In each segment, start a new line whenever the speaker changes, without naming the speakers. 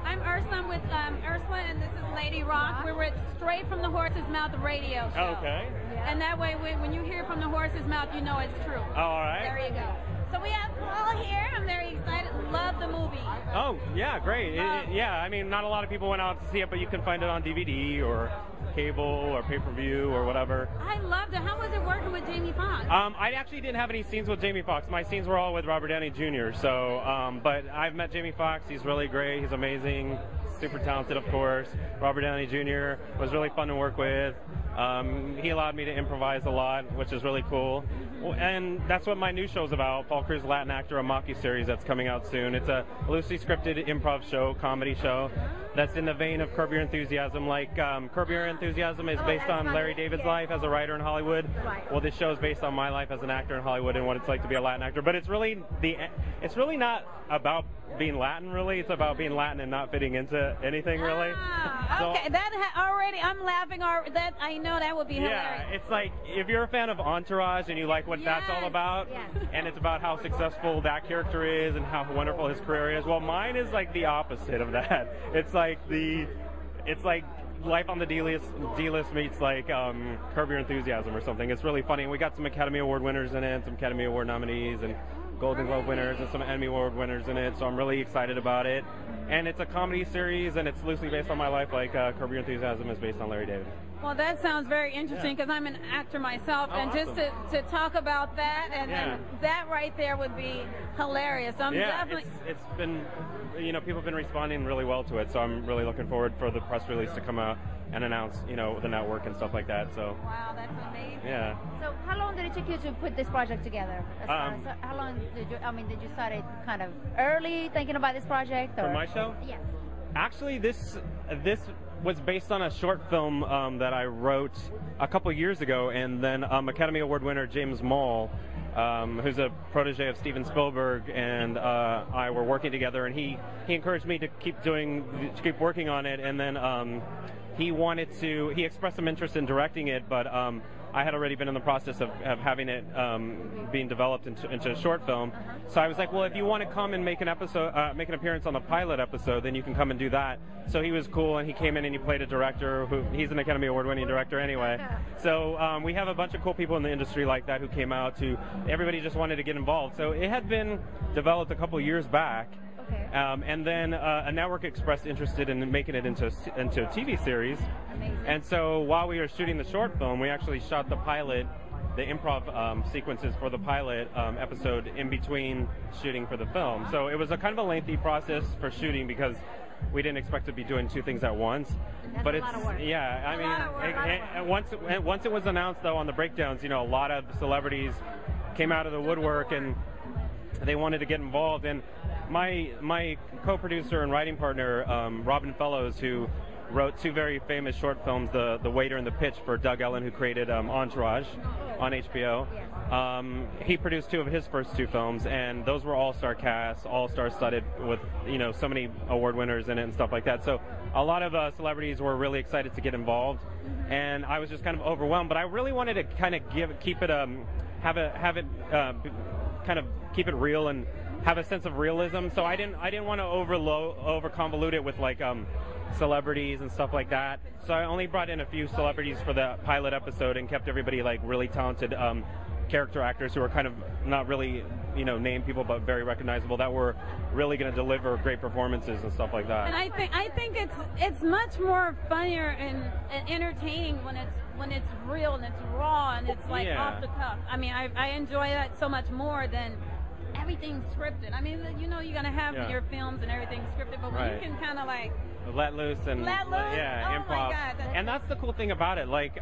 I'm Ursula. I'm with Ursula, and this is Lady Rock. We're with Straight from the Horse's Mouth radio show.
Okay.
And that way, when you hear from the horse's mouth, you know it's true.
Oh, all right.
There you go. So we have Paul here. I'm very excited. Love the movie.
Oh, yeah, great. Yeah, I mean, not a lot of people went out to see it, but you can find it on DVD or cable or pay-per-view or whatever.
I loved it. How was it working with Jamie Foxx?
I actually didn't have any scenes with Jamie Foxx. My scenes were all with Robert Downey Jr. So, but I've met Jamie Foxx. He's really great. He's amazing. Super talented, of course. Robert Downey Jr. was really fun to work with. He allowed me to improvise a lot, which is really cool. And that's what my new show's about, Paul Cruz Latin Actor, a mockuseries that's coming out soon. It's a loosely scripted improv show, comedy show, that's in the vein of Curb Your Enthusiasm. Like Curb Your Enthusiasm is based on Larry David's life as a writer in Hollywood.
Right.
Well, this show is based on my life as an actor in Hollywood and what it's like to be a Latin actor. But it's really not about being Latin, really. It's about being Latin and not fitting into anything, really.
Okay, so, already, I'm laughing. That I know that would be hilarious.
Yeah, it's like if you're a fan of Entourage and you like what that's all about, and it's about how successful that character is and how wonderful his career is. Well, mine is like the opposite of that. It's like Life on the D-list meets like Curb Your Enthusiasm or something. It's really funny. We got some Academy Award winners in it, some Academy Award nominees, and Golden Globe winners, and some Emmy Award winners in it. So I'm really excited about it. And it's a comedy series, and it's loosely based on my life, like Curb Your Enthusiasm is based on Larry David.
Well, that sounds very interesting because I'm an actor myself, and
awesome.
just to talk about that and that right there would be hilarious. I'm definitely.
It's been, people have been responding really well to it, so I'm really looking forward for the press release to come out and announce, the network and stuff like that. So.
Wow, that's amazing.
Yeah.
So how long did it take you to put this project together? How long did you start it kind of early thinking about this project? Or?
For my show?
Yes.
Actually, this was based on a short film that I wrote a couple years ago, and then Academy Award winner James Moll, who's a protege of Steven Spielberg, and I were working together, and he encouraged me to keep working on it, and then he expressed some interest in directing it, but I had already been in the process of having it being developed into a short film. So I was like, well, if you want to come and make an appearance on the pilot episode, then you can come and do that. So he was cool, and he came in and he played a director he's an Academy Award-winning director anyway. So we have a bunch of cool people in the industry like that who came out everybody just wanted to get involved. So it had been developed a couple years back.
Okay.
And then a network expressed interest in making it into a TV series.
Amazing.
And so while we were shooting the short film, we actually shot the improv sequences for the pilot episode in between shooting for the film. So it was a kind of a lengthy process for shooting because we didn't expect to be doing two things at once.
But it's a lot of work.
Yeah, I mean, once it was announced though on the breakdowns, a lot of celebrities came out of the woodwork and they wanted to get involved. And my co-producer and writing partner, Robin Fellows, who wrote two very famous short films, The Waiter and The Pitch for Doug Ellin, who created Entourage on HBO. He produced two of his first two films, and those were all-star casts, all-star studded with, so many award winners in it and stuff like that. So a lot of celebrities were really excited to get involved, and I was just kind of overwhelmed. But I really wanted to kind of keep it keep it real and have a sense of realism. So I didn't want to over convolute it with like celebrities and stuff like that. So I only brought in a few celebrities for the pilot episode and kept everybody like really talented character actors who are kind of not really name people but very recognizable, that were really going to deliver great performances and stuff like that.
And I think it's much more funnier and entertaining when it's real and it's raw and it's like off the cuff. I mean, I enjoy that so much more than everything scripted. I mean, you're going to have your films and everything scripted, but when you can kind of like
let loose and
improv.
My God, and that's the cool thing about it. Like,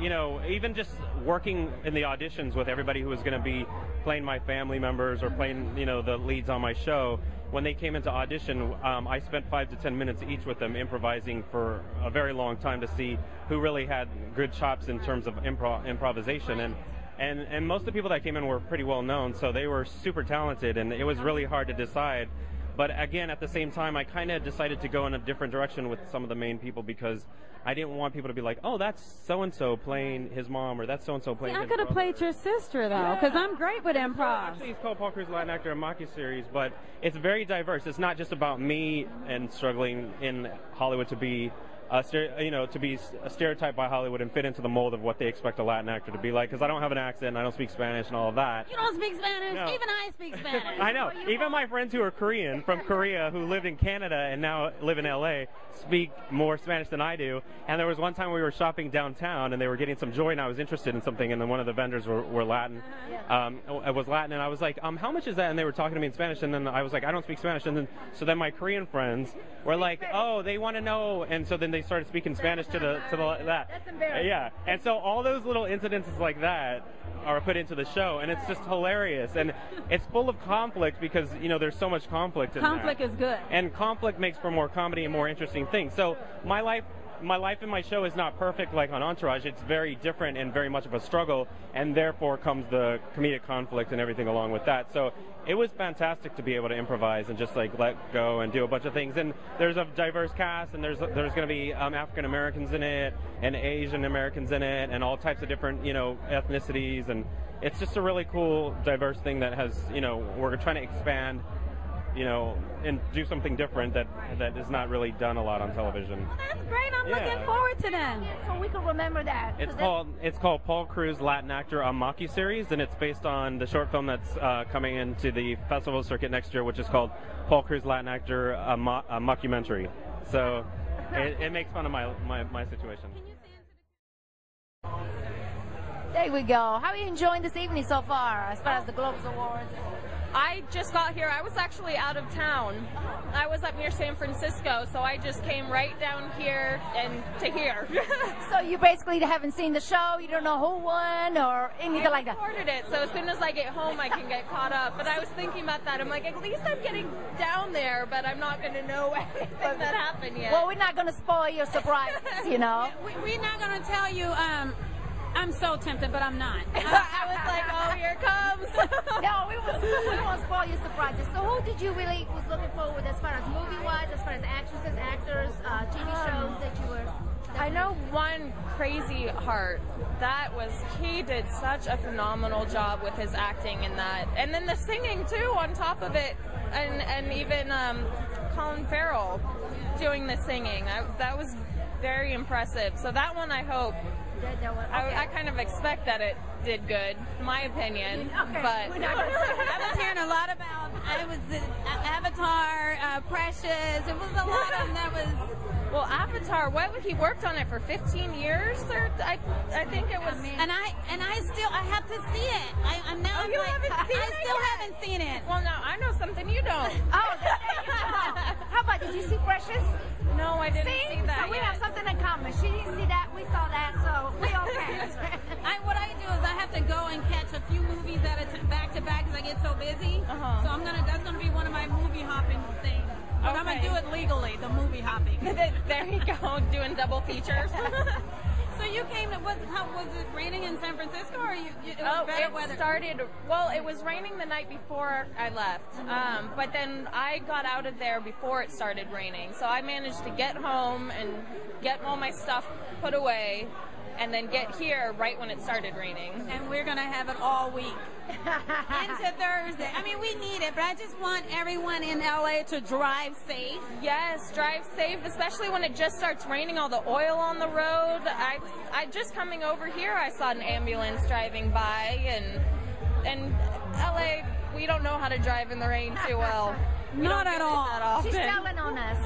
even just working in the auditions with everybody who was going to be playing my family members or playing, the leads on my show. When they came into audition, I spent 5 to 10 minutes each with them improvising for a very long time to see who really had good chops in terms of improvisation. And most of the people that came in were pretty well known, so they were super talented, and it was really hard to decide But again, at the same time, I kind of decided to go in a different direction with some of the main people because I didn't want people to be like, oh, that's so-and-so playing his mom, or that's so-and-so playing his
I could have
brother.
played your sister, though, because I'm great with improv.
Actually, it's called Paul Cruz Latin Actor, a mockuseries, but it's very diverse. It's not just about me and struggling in Hollywood to be to be stereotyped by Hollywood and fit into the mold of what they expect a Latin actor to be like, because I don't have an accent, I don't speak Spanish and all of that.
You don't speak Spanish?
No.
Even I speak Spanish.
I know. Even my friends who are Korean, from Korea, who lived in Canada and now live in LA, speak more Spanish than I do. And there was one time we were shopping downtown and they were getting some Joy, and I was interested in something, and then one of the vendors were Latin. It was Latin, and I was like, how much is that? And they were talking to me in Spanish, and then I was like, I don't speak Spanish. And then my Korean friends were like, oh, they want to know, and so then they started speaking Spanish to that.
That's embarrassing.
Yeah, and so all those little incidences like that are put into the show, and it's just hilarious, and it's full of conflict because there's so much conflict in
Conflict
that.
is good.
And conflict makes for more comedy and more interesting things. So my life in my show is not perfect like on Entourage. It's very different and very much of a struggle, and therefore comes the comedic conflict and everything along with that. So it was fantastic to be able to improvise and just like let go and do a bunch of things. And there's a diverse cast, and there's going to be African Americans in it and Asian Americans in it and all types of different ethnicities, and it's just a really cool diverse thing that has we're trying to expand and do something different that is not really done a lot on television.
Well, that's great. I'm looking forward to that.
So we can remember that.
It's called Paul Cruz Latin Actor, a mockuseries, and it's based on the short film that's coming into the festival circuit next year, which is called Paul Cruz Latin Actor, a mockumentary. So it makes fun of my situation.
There we go. How are you enjoying this evening so far, as far as the Globes Awards?
I just got here. I was actually out of town. I was up near San Francisco, so I just came right down here and to here.
So you basically haven't seen the show, you don't know who won or anything like that?
I recorded it, so as soon as I get home I can get caught up. But I was thinking about that. I'm like, at least I'm getting down there, but I'm not going to know anything that happened yet.
Well, we're not going to spoil your surprises,
We're not going to tell you, I'm so tempted, but I'm not.
I was like, oh, here it comes.
No, we won't spoil your surprises. So who did you really was looking forward with as far as movie-wise, as far as actresses, actors, TV shows that you were...
I know one, Crazy Heart. He did such a phenomenal job with his acting in that. And then the singing, too, on top of it. And even Colin Farrell doing the singing. That was very impressive. So that one, I hope... I kind of expect that it did good, my opinion.
Okay.
But
I was hearing a lot about Avatar, Precious. It was a lot of them that was.
Well, Avatar, he worked on it for 15 years, or I think it was.
And I have to see it. I'm now.
You haven't seen it?
I still haven't seen it.
Well, no, I know something you don't.
Oh, how about, did you see Precious?
No, I didn't see that.
So we
yet.
have something in common. She didn't see that, we saw that, so we okay.
What I do is I have to go and catch a few movies back to back because I get so busy. So that's gonna be one of my movie hopping things. But I'm gonna do it legally, the movie hopping.
There you go, doing double features.
So you came to, was it raining in San Francisco, or it was better weather?
It was raining the night before I left, but then I got out of there before it started raining, so I managed to get home and get all my stuff put away, and then get here right when it started raining.
And we're going to have it all week into Thursday. I mean, we need it, but I just want everyone in LA to drive safe.
Yes, drive safe, especially when it just starts raining, all the oil on the road. I just coming over here, I saw an ambulance driving by, and LA, we don't know how to drive in the rain too well.
Not at all.
She's telling on us.